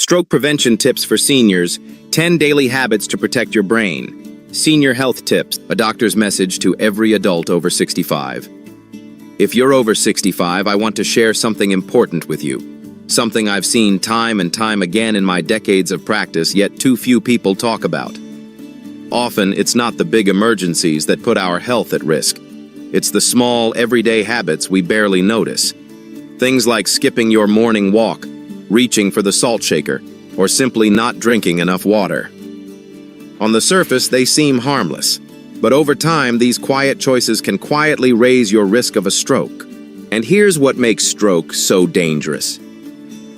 Stroke prevention tips for seniors, 10 daily habits to protect your brain. Senior health tips, a doctor's message to every adult over 65. If you're over 65, I want to share something important with you. Something I've seen time and time again in my decades of practice, yet too few people talk about. Often, it's not the big emergencies that put our health at risk. It's the small, everyday habits we barely notice. Things like skipping your morning walk, reaching for the salt shaker, or simply not drinking enough water. On the surface, they seem harmless, but over time, these quiet choices can quietly raise your risk of a stroke. And here's what makes stroke so dangerous.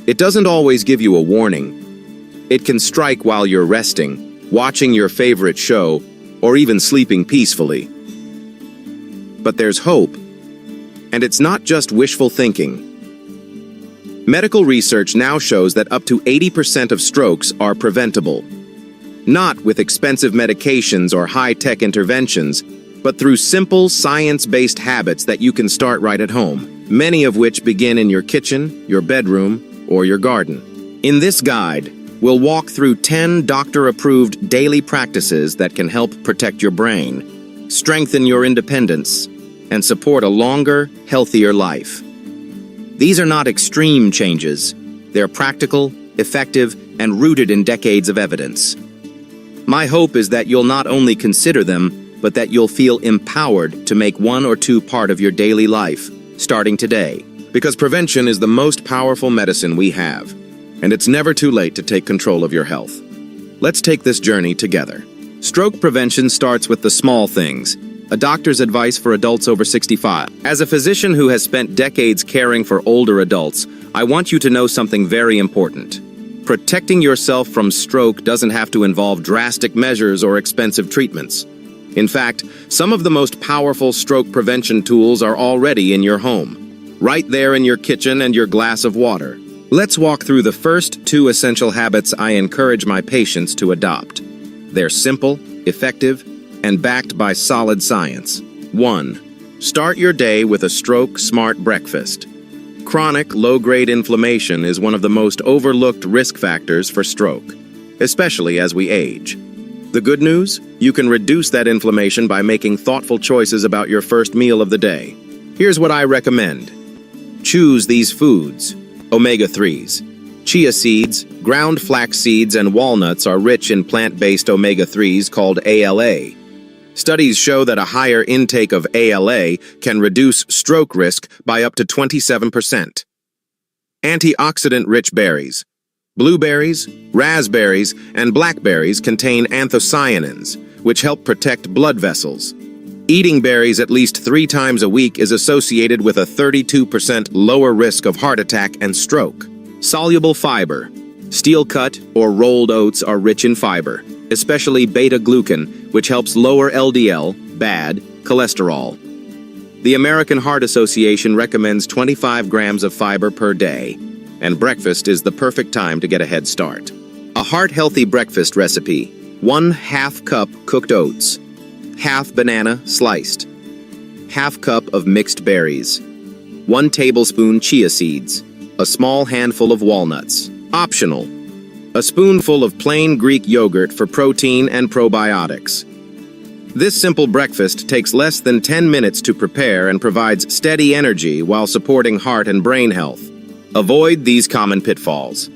It doesn't always give you a warning. It can strike while you're resting, watching your favorite show, or even sleeping peacefully. But there's hope, and it's not just wishful thinking. Medical research now shows that up to 80% of strokes are preventable. Not with expensive medications or high-tech interventions, but through simple, science-based habits that you can start right at home, many of which begin in your kitchen, your bedroom, or your garden. In this guide, we'll walk through 10 doctor-approved daily practices that can help protect your brain, strengthen your independence, and support a longer, healthier life. These are not extreme changes. They're practical, effective, and rooted in decades of evidence. My hope is that you'll not only consider them, but that you'll feel empowered to make one or two part of your daily life, starting today. Because prevention is the most powerful medicine we have, and it's never too late to take control of your health. Let's take this journey together. Stroke prevention starts with the small things. A doctor's advice for adults over 65. As a physician who has spent decades caring for older adults, I want you to know something very important. Protecting yourself from stroke doesn't have to involve drastic measures or expensive treatments. In fact, some of the most powerful stroke prevention tools are already in your home, right there in your kitchen and your glass of water. Let's walk through the first 2 essential habits I encourage my patients to adopt. They're simple, effective, and backed by solid science. 1. Start your day with a stroke-smart breakfast. Chronic, low-grade inflammation is one of the most overlooked risk factors for stroke, especially as we age. The good news? You can reduce that inflammation by making thoughtful choices about your first meal of the day. Here's what I recommend. Choose these foods. Omega-3s. Chia seeds, ground flax seeds, and walnuts are rich in plant-based omega-3s called ALA. Studies show that a higher intake of ALA can reduce stroke risk by up to 27%. Antioxidant-rich berries. Blueberries, raspberries, and blackberries contain anthocyanins, which help protect blood vessels. Eating berries at least 3 times a week is associated with a 32% lower risk of heart attack and stroke. Soluble fiber. Steel-cut or rolled oats are rich in fiber, especially beta-glucan, which helps lower LDL, bad, cholesterol. The American Heart Association recommends 25 grams of fiber per day, and breakfast is the perfect time to get a head start. A heart-healthy breakfast recipe: 1/2 cup cooked oats, half banana sliced, half cup of mixed berries, 1 tablespoon chia seeds, a small handful of walnuts. Optional: a spoonful of plain Greek yogurt for protein and probiotics. This simple breakfast takes less than 10 minutes to prepare and provides steady energy while supporting heart and brain health. Avoid these common pitfalls.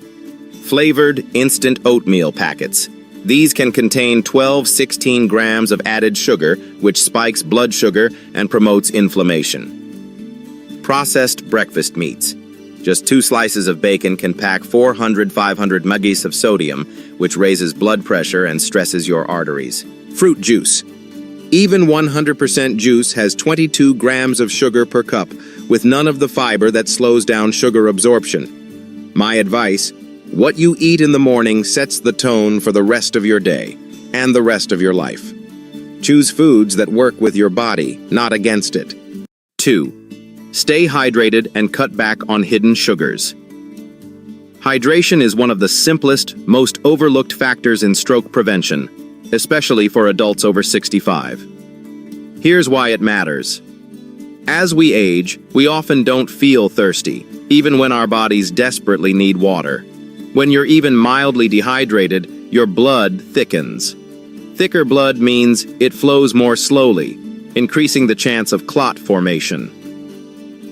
Flavored instant oatmeal packets. These can contain 12-16 grams of added sugar, which spikes blood sugar and promotes inflammation. Processed breakfast meats. Just 2 slices of bacon can pack 400-500 mgs of sodium, which raises blood pressure and stresses your arteries. Fruit juice. Even 100% juice has 22 grams of sugar per cup, with none of the fiber that slows down sugar absorption. My advice: what you eat in the morning sets the tone for the rest of your day and the rest of your life. Choose foods that work with your body, not against it. 2. Stay hydrated and cut back on hidden sugars. Hydration is one of the simplest, most overlooked factors in stroke prevention, especially for adults over 65. Here's why it matters. As we age, we often don't feel thirsty, even when our bodies desperately need water. When you're even mildly dehydrated, your blood thickens. Thicker blood means it flows more slowly, increasing the chance of clot formation.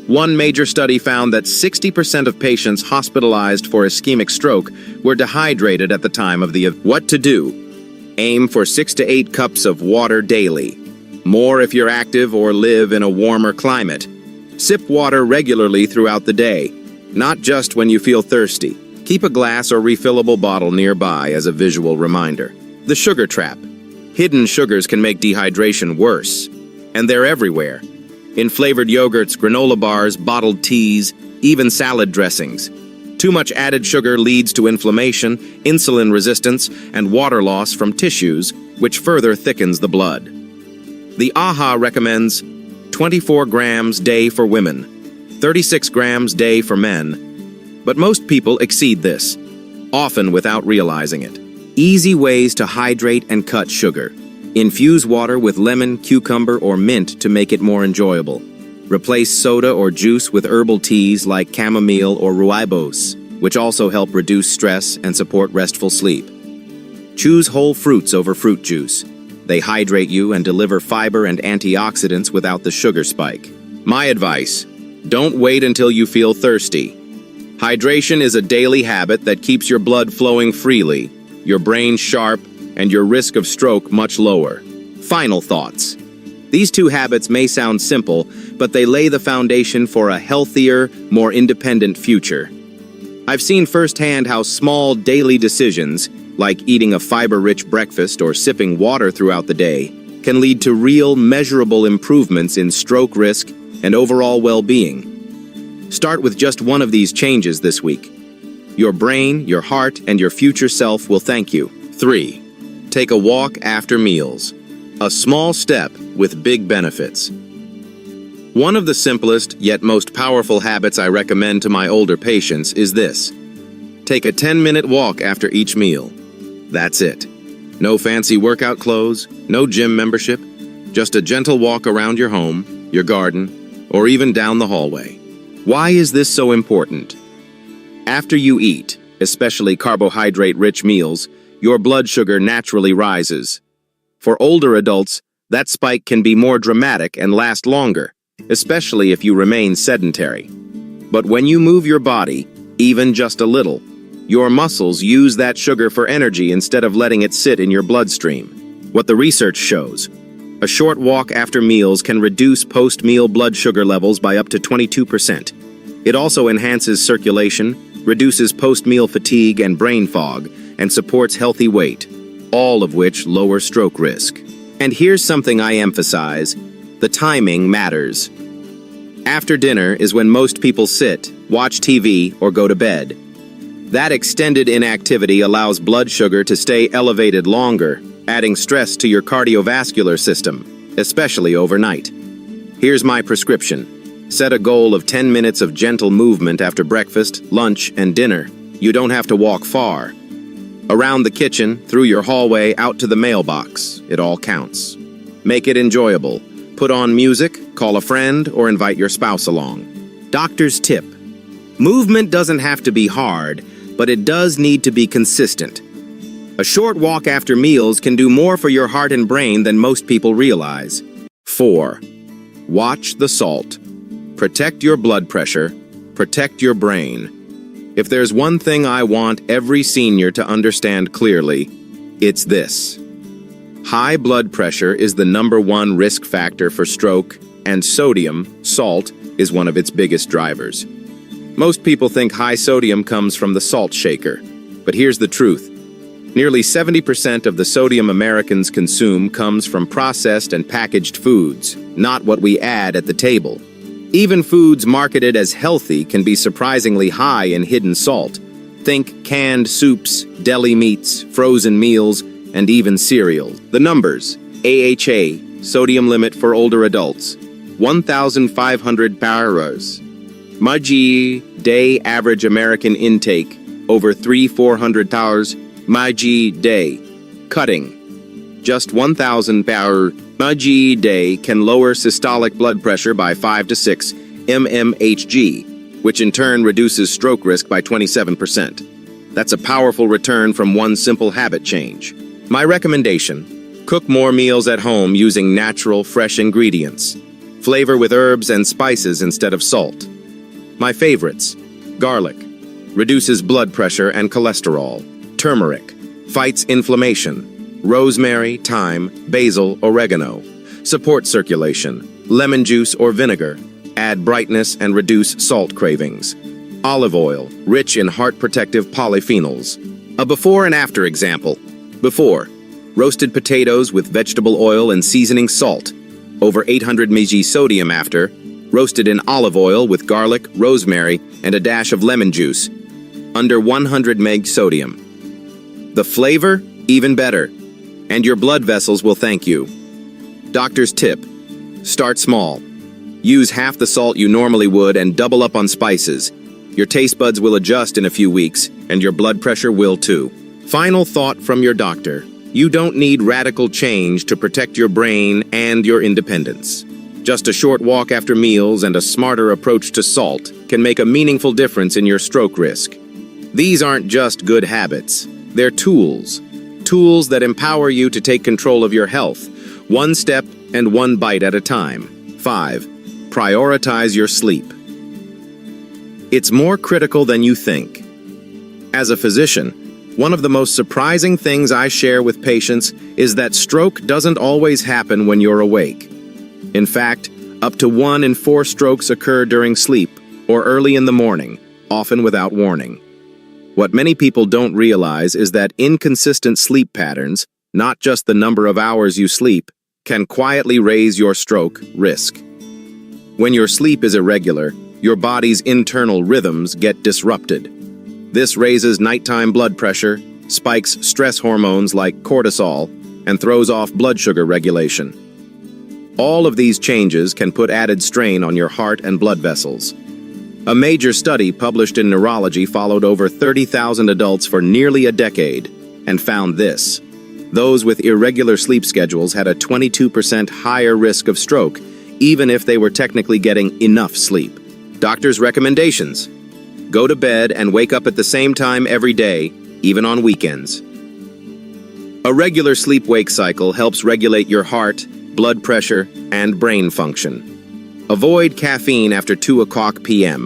One major study found that 60% of patients hospitalized for ischemic stroke were dehydrated at the time of the event. What to do? Aim for 6 to 8 cups of water daily. More if you're active or live in a warmer climate. Sip water regularly throughout the day, not just when you feel thirsty. Keep a glass or refillable bottle nearby as a visual reminder. The sugar trap. Hidden sugars can make dehydration worse, and they're everywhere. In flavored yogurts, granola bars, bottled teas, even salad dressings. Too much added sugar leads to inflammation, insulin resistance, and water loss from tissues, which further thickens the blood. The AHA recommends 24 grams day for women, 36 grams day for men, but most people exceed this, often without realizing it. Easy ways to hydrate and cut sugar. Infuse water with lemon, cucumber, or mint to make it more enjoyable. Replace soda or juice with herbal teas like chamomile or rooibos, which also help reduce stress and support restful sleep. Choose whole fruits over fruit juice. They hydrate you and deliver fiber and antioxidants without the sugar spike. My advice: don't wait until you feel thirsty. Hydration is a daily habit that keeps your blood flowing freely, your brain sharp, and your risk of stroke much lower. Final thoughts. These two habits may sound simple, but they lay the foundation for a healthier, more independent future. I've seen firsthand how small daily decisions, like eating a fiber-rich breakfast or sipping water throughout the day, can lead to real, measurable improvements in stroke risk and overall well-being. Start with just one of these changes this week. Your brain, your heart, and your future self will thank you. 3. Take a walk after meals. A small step with big benefits. One of the simplest yet most powerful habits I recommend to my older patients is this. Take a 10-minute walk after each meal. That's it. No fancy workout clothes, no gym membership, just a gentle walk around your home, your garden, or even down the hallway. Why is this so important? After you eat, especially carbohydrate-rich meals, your blood sugar naturally rises. For older adults, that spike can be more dramatic and last longer, especially if you remain sedentary. But when you move your body, even just a little, your muscles use that sugar for energy instead of letting it sit in your bloodstream. What the research shows: a short walk after meals can reduce post-meal blood sugar levels by up to 22%. It also enhances circulation, reduces post-meal fatigue and brain fog, and supports healthy weight, all of which lower stroke risk. And here's something I emphasize: the timing matters. After dinner is when most people sit, watch TV, or go to bed. That extended inactivity allows blood sugar to stay elevated longer, adding stress to your cardiovascular system, especially overnight. Here's my prescription. Set a goal of 10 minutes of gentle movement after breakfast, lunch, and dinner. You don't have to walk far. Around the kitchen, through your hallway, out to the mailbox. It all counts. Make it enjoyable. Put on music, call a friend, or invite your spouse along. Doctor's tip. Movement doesn't have to be hard, but it does need to be consistent. A short walk after meals can do more for your heart and brain than most people realize. 4. Watch the salt. Protect your blood pressure. Protect your brain. If there's one thing I want every senior to understand clearly, it's this. High blood pressure is the #1 risk factor for stroke, and sodium, salt, is one of its biggest drivers. Most people think high sodium comes from the salt shaker, but here's the truth. Nearly 70% of the sodium Americans consume comes from processed and packaged foods, not what we add at the table. Even foods marketed as healthy can be surprisingly high in hidden salt. Think canned soups, deli meats, frozen meals, and even cereal. The numbers: AHA, sodium limit for older adults, 1,500 parras. Mg day average American intake, over 300-400 hours. Mg day. Cutting. Just 1,000 Mg day can lower systolic blood pressure by 5 to 6 mmHg, which in turn reduces stroke risk by 27%. That's a powerful return from one simple habit change. My recommendation: cook more meals at home using natural, fresh ingredients. Flavor with herbs and spices instead of salt. My favorites: garlic, reduces blood pressure and cholesterol. Turmeric, fights inflammation. Rosemary, thyme, basil, oregano, support circulation. Lemon juice or vinegar, add brightness and reduce salt cravings. Olive oil, rich in heart-protective polyphenols. A before and after example. Before, roasted potatoes with vegetable oil and seasoning salt. Over 800 mg sodium. After, roasted in olive oil with garlic, rosemary, and a dash of lemon juice. Under 100 mg sodium. The flavor? Even better. And your blood vessels will thank you. Doctor's tip: start small. Use half the salt you normally would and double up on spices. Your taste buds will adjust in a few weeks, and your blood pressure will too. Final thought from your doctor: you don't need radical change to protect your brain and your independence. Just a short walk after meals and a smarter approach to salt can make a meaningful difference in your stroke risk. These aren't just good habits, they're tools. Tools that empower you to take control of your health, one step and one bite at a time. 5. Prioritize your sleep. It's more critical than you think. As a physician, one of the most surprising things I share with patients is that stroke doesn't always happen when you're awake. In fact, up to 1 in 4 strokes occur during sleep or early in the morning, often without warning. What many people don't realize is that inconsistent sleep patterns, not just the number of hours you sleep, can quietly raise your stroke risk. When your sleep is irregular, your body's internal rhythms get disrupted. This raises nighttime blood pressure, spikes stress hormones like cortisol, and throws off blood sugar regulation. All of these changes can put added strain on your heart and blood vessels. A major study published in Neurology followed over 30,000 adults for nearly a decade and found this: those with irregular sleep schedules had a 22% higher risk of stroke, even if they were technically getting enough sleep. Doctor's recommendations: go to bed and wake up at the same time every day, even on weekends. A regular sleep-wake cycle helps regulate your heart, blood pressure, and brain function. Avoid caffeine after 2 o'clock p.m.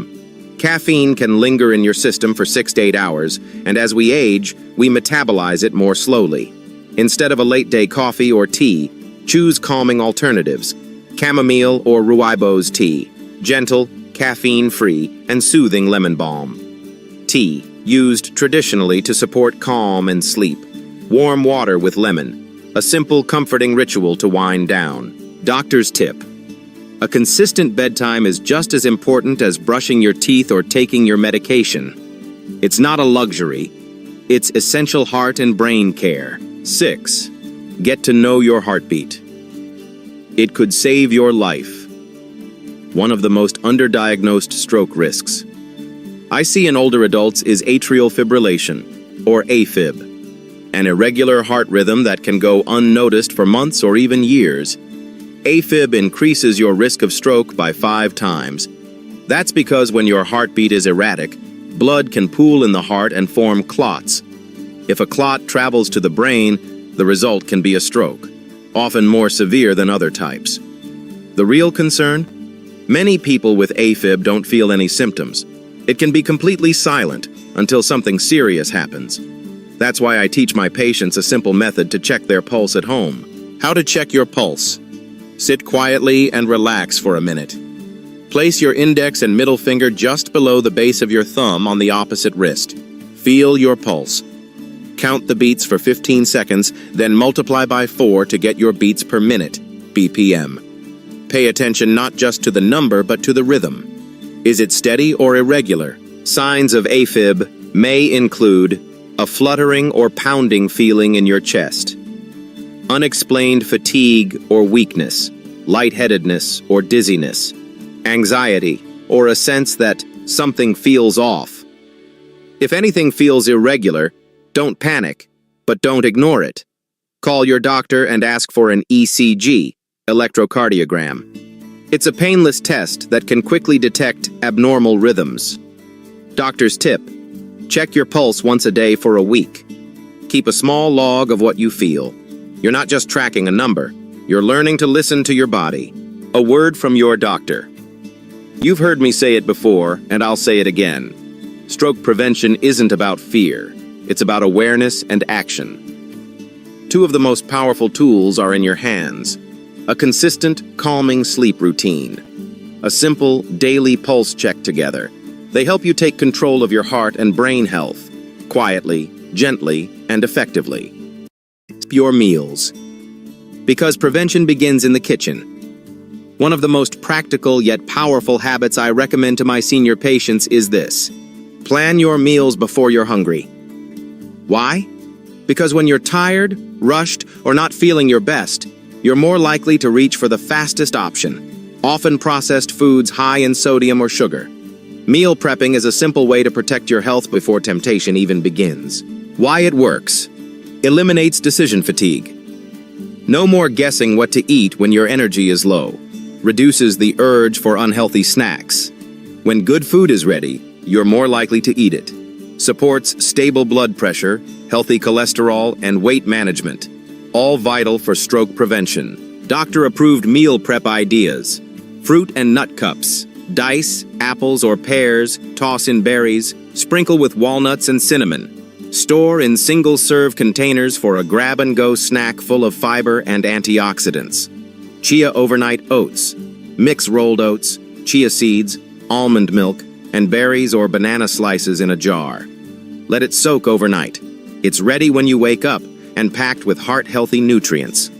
Caffeine can linger in your system for 6 to 8 hours, and as we age, we metabolize it more slowly. Instead of a late-day coffee or tea, choose calming alternatives: chamomile or rooibos tea, gentle, caffeine-free, and soothing lemon balm. Tea, used traditionally to support calm and sleep. Warm water with lemon, a simple, comforting ritual to wind down. Doctor's tip: a consistent bedtime is just as important as brushing your teeth or taking your medication. It's not a luxury, it's essential heart and brain care. 6. Get to know your heartbeat. It could save your life. One of the most underdiagnosed stroke risks I see in older adults is atrial fibrillation, or AFib, an irregular heart rhythm that can go unnoticed for months or even years. AFib increases your risk of stroke by 5 times. That's because when your heartbeat is erratic, blood can pool in the heart and form clots. If a clot travels to the brain, the result can be a stroke, often more severe than other types. The real concern? Many people with AFib don't feel any symptoms. It can be completely silent until something serious happens. That's why I teach my patients a simple method to check their pulse at home. How to check your pulse. Sit quietly and relax for a minute. Place your index and middle finger just below the base of your thumb on the opposite wrist. Feel your pulse. Count the beats for 15 seconds, then multiply by 4 to get your beats per minute, BPM. Pay attention not just to the number, but to the rhythm. Is it steady or irregular? Signs of AFib may include a fluttering or pounding feeling in your chest, unexplained fatigue or weakness, lightheadedness or dizziness, anxiety, or a sense that something feels off. If anything feels irregular, don't panic, but don't ignore it. Call your doctor and ask for an ECG, electrocardiogram. It's a painless test that can quickly detect abnormal rhythms. Doctor's tip: Check your pulse once a day for a week. Keep a small log of what you feel. You're not just tracking a number, you're learning to listen to your body. A word from your doctor. You've heard me say it before, and I'll say it again. Stroke prevention isn't about fear. It's about awareness and action. Two of the most powerful tools are in your hands. A consistent, calming sleep routine. A simple, daily pulse check together. They help you take control of your heart and brain health, quietly, gently, and effectively. Your meals. Because prevention begins in the kitchen. One of the most practical yet powerful habits I recommend to my senior patients is this. Plan your meals before you're hungry. Why? Because when you're tired, rushed, or not feeling your best, you're more likely to reach for the fastest option, often processed foods high in sodium or sugar. Meal prepping is a simple way to protect your health before temptation even begins. Why it works. Eliminates decision fatigue. No more guessing what to eat when your energy is low. Reduces the urge for unhealthy snacks. When good food is ready, you're more likely to eat it. Supports stable blood pressure, healthy cholesterol, and weight management. All vital for stroke prevention. Doctor-approved meal prep ideas. Fruit and nut cups. Dice, apples or pears, toss in berries, sprinkle with walnuts and cinnamon. Store in single-serve containers for a grab-and-go snack full of fiber and antioxidants. Chia overnight oats. Mix rolled oats, chia seeds, almond milk, and berries or banana slices in a jar. Let it soak overnight. It's ready when you wake up and packed with heart-healthy nutrients.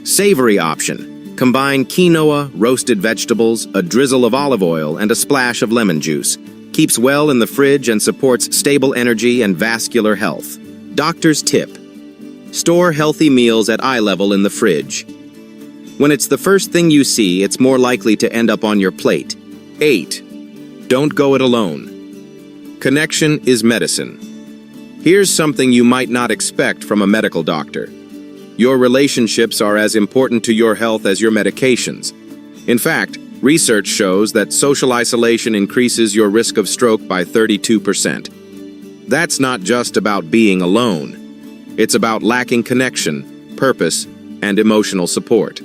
Savory option. Combine quinoa, roasted vegetables, a drizzle of olive oil, and a splash of lemon juice. Keeps well in the fridge and supports stable energy and vascular health. Doctor's tip. Store healthy meals at eye level in the fridge. When it's the first thing you see, it's more likely to end up on your plate. 8. Don't go it alone. Connection is medicine. Here's something you might not expect from a medical doctor. Your relationships are as important to your health as your medications. In fact, research shows that social isolation increases your risk of stroke by 32%. That's not just about being alone. It's about lacking connection, purpose, and emotional support.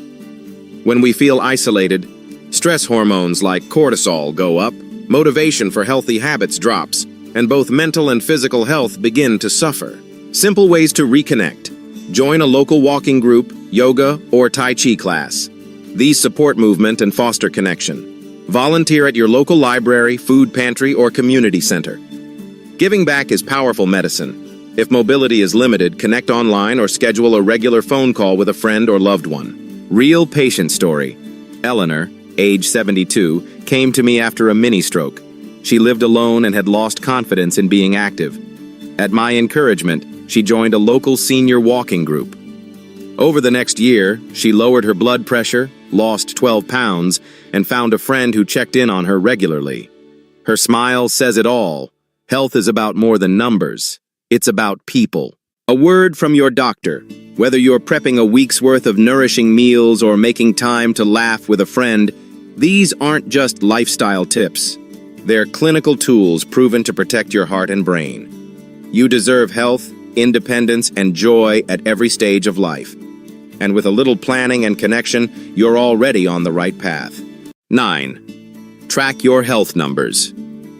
When we feel isolated, stress hormones like cortisol go up, motivation for healthy habits drops, and both mental and physical health begin to suffer. Simple ways to reconnect. Join a local walking group, yoga, or Tai Chi class. These support movement and foster connection. Volunteer at your local library, food pantry, or community center. Giving back is powerful medicine. If mobility is limited, connect online or schedule a regular phone call with a friend or loved one. Real patient story. Eleanor, age 72, came to me after a mini-stroke. She lived alone and had lost confidence in being active. At my encouragement, she joined a local senior walking group. Over the next year, she lowered her blood pressure, lost 12 pounds, and found a friend who checked in on her regularly. Her smile says it all. Health is about more than numbers. It's about people. A word from your doctor. Whether you're prepping a week's worth of nourishing meals or making time to laugh with a friend, these aren't just lifestyle tips. They're clinical tools proven to protect your heart and brain. You deserve health, independence, and joy at every stage of life. And with a little planning and connection, you're already on the right path. 9. Track your health numbers.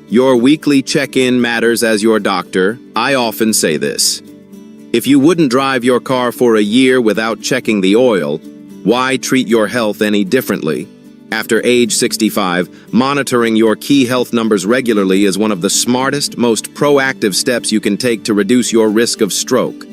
Your weekly check-in matters as your doctor. I often say this. If you wouldn't drive your car for a year without checking the oil, why treat your health any differently? After age 65, monitoring your key health numbers regularly is one of the smartest, most proactive steps you can take to reduce your risk of stroke.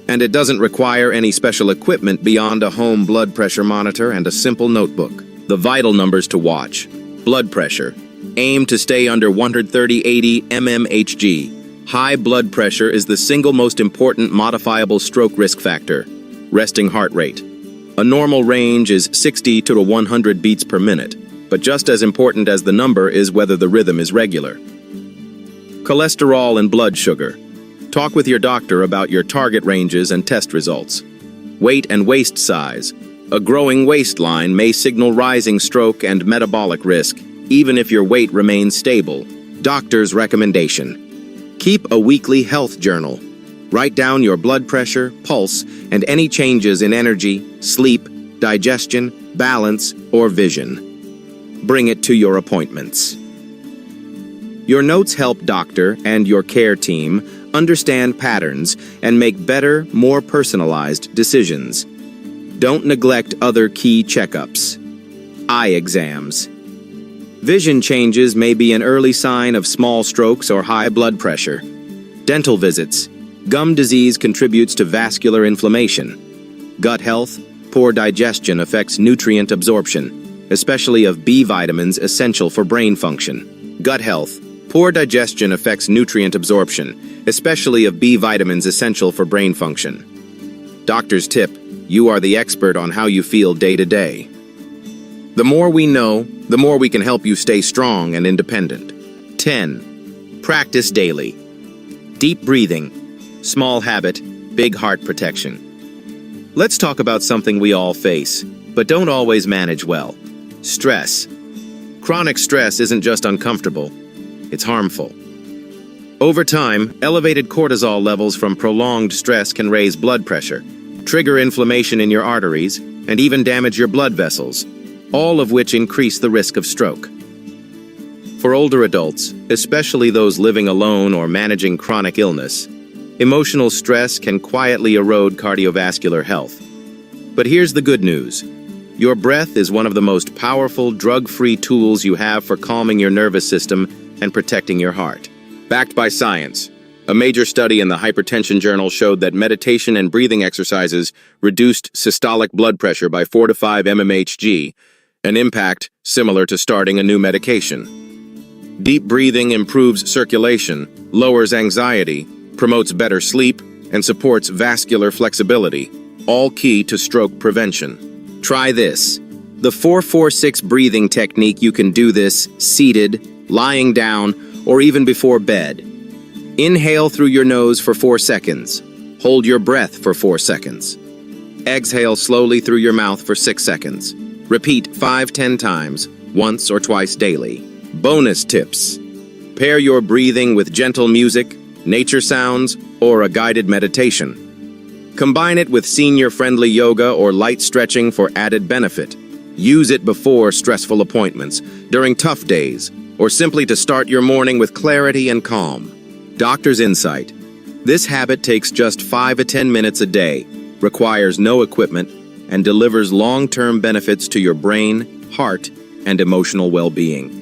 And it doesn't require any special equipment beyond a home blood pressure monitor and a simple notebook. The vital numbers to watch. Blood pressure. Aim to stay under 130/80 mmHg. High blood pressure is the single most important modifiable stroke risk factor. Resting heart rate. A normal range is 60 to 100 beats per minute, but just as important as the number is whether the rhythm is regular. Cholesterol and blood sugar. Talk with your doctor about your target ranges and test results. Weight and waist size. A growing waistline may signal rising stroke and metabolic risk, even if your weight remains stable. Doctor's recommendation. Keep a weekly health journal. Write down your blood pressure, pulse, and any changes in energy, sleep, digestion, balance, or vision. Bring it to your appointments. Your notes help doctor and your care team understand patterns and make better, more personalized decisions. Don't neglect other key checkups. Eye exams. Vision changes may be an early sign of small strokes or high blood pressure. Dental visits. Gum disease contributes to vascular inflammation. Gut health. Poor digestion affects nutrient absorption, especially of B vitamins essential for brain function. Gut health. Poor digestion affects nutrient absorption, especially of B vitamins essential for brain function. Doctor's tip: you are the expert on how you feel day to day. The more we know, the more we can help you stay strong and independent. 10. Practice daily. Deep breathing. Small habit, big heart protection. Let's talk about something we all face, but don't always manage well. Stress. Chronic stress isn't just uncomfortable, it's harmful. Over time, elevated cortisol levels from prolonged stress can raise blood pressure, trigger inflammation in your arteries, and even damage your blood vessels, all of which increase the risk of stroke. For older adults, especially those living alone or managing chronic illness, emotional stress can quietly erode cardiovascular health. But here's the good news. Your breath is one of the most powerful drug-free tools you have for calming your nervous system and protecting your heart. Backed by science, a major study in the Hypertension Journal showed that meditation and breathing exercises reduced systolic blood pressure by 4 to 5 mmHg, an impact similar to starting a new medication. Deep breathing improves circulation, lowers anxiety, promotes better sleep, and supports vascular flexibility, all key to stroke prevention. Try this. The 4-4-6 breathing technique. You can do this seated, lying down, or even before bed. Inhale through your nose for 4 seconds. Hold your breath for 4 seconds. Exhale slowly through your mouth for 6 seconds. Repeat 5-10 times, once or twice daily. Bonus tips. Pair your breathing with gentle music, nature sounds, or a guided meditation. Combine it with senior-friendly yoga or light stretching for added benefit. Use it before stressful appointments, during tough days, or simply to start your morning with clarity and calm. Doctor's insight. This habit takes just 5 to 10 minutes a day, requires no equipment, and delivers long-term benefits to your brain, heart, and emotional well-being.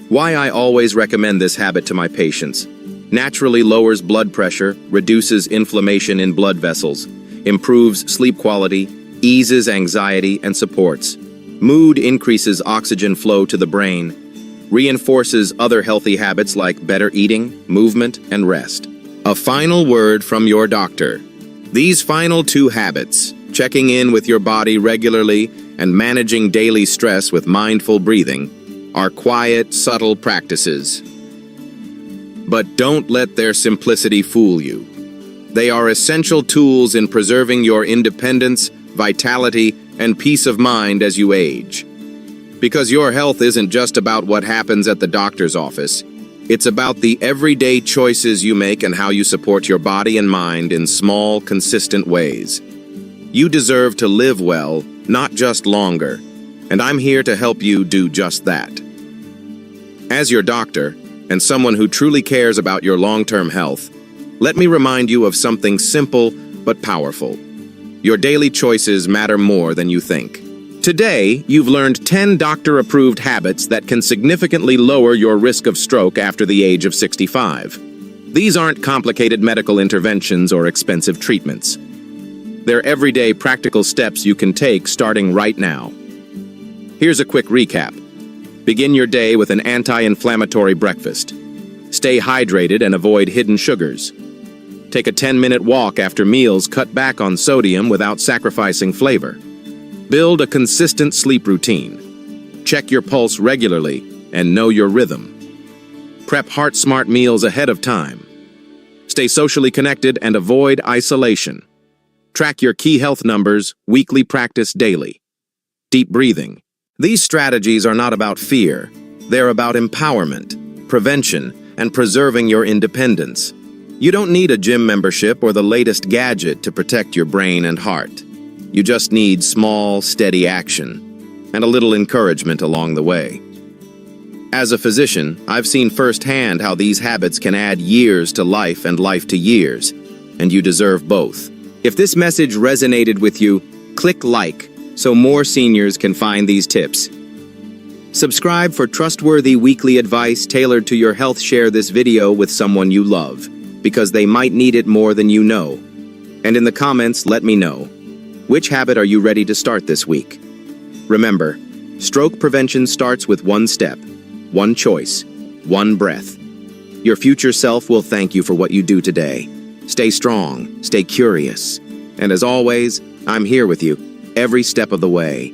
Why I always recommend this habit to my patients. Naturally lowers blood pressure, reduces inflammation in blood vessels, improves sleep quality, eases anxiety, and supports. Mood increases oxygen flow to the brain, reinforces other healthy habits like better eating, movement, and rest. A final word from your doctor. These final 2 habits, checking in with your body regularly and managing daily stress with mindful breathing, are quiet, subtle practices. But don't let their simplicity fool you. They are essential tools in preserving your independence, vitality, and peace of mind as you age. Because your health isn't just about what happens at the doctor's office. It's about the everyday choices you make and how you support your body and mind in small, consistent ways. You deserve to live well, not just longer, and I'm here to help you do just that. As your doctor, and someone who truly cares about your long-term health, let me remind you of something simple but powerful. Your daily choices matter more than you think. Today, you've learned 10 doctor-approved habits that can significantly lower your risk of stroke after the age of 65. These aren't complicated medical interventions or expensive treatments. They're everyday practical steps you can take starting right now. Here's a quick recap. Begin your day with an anti-inflammatory breakfast. Stay hydrated and avoid hidden sugars. Take a 10-minute walk after meals. Cut back on sodium without sacrificing flavor. Build a consistent sleep routine. Check your pulse regularly and know your rhythm. Prep heart-smart meals ahead of time. Stay socially connected and avoid isolation. Track your key health numbers. Weekly practice daily. Deep breathing. These strategies are not about fear. They're about empowerment, prevention, and preserving your independence. You don't need a gym membership or the latest gadget to protect your brain and heart. You just need small, steady action and a little encouragement along the way. As a physician, I've seen firsthand how these habits can add years to life and life to years, and you deserve both. If this message resonated with you, click like so more seniors can find these tips. Subscribe for trustworthy weekly advice tailored to your health. Share this video with someone you love, because they might need it more than you know. And in the comments, let me know, which habit are you ready to start this week? Remember, stroke prevention starts with one step, one choice, one breath. Your future self will thank you for what you do today. Stay strong, stay curious, and as always, I'm here with you every step of the way.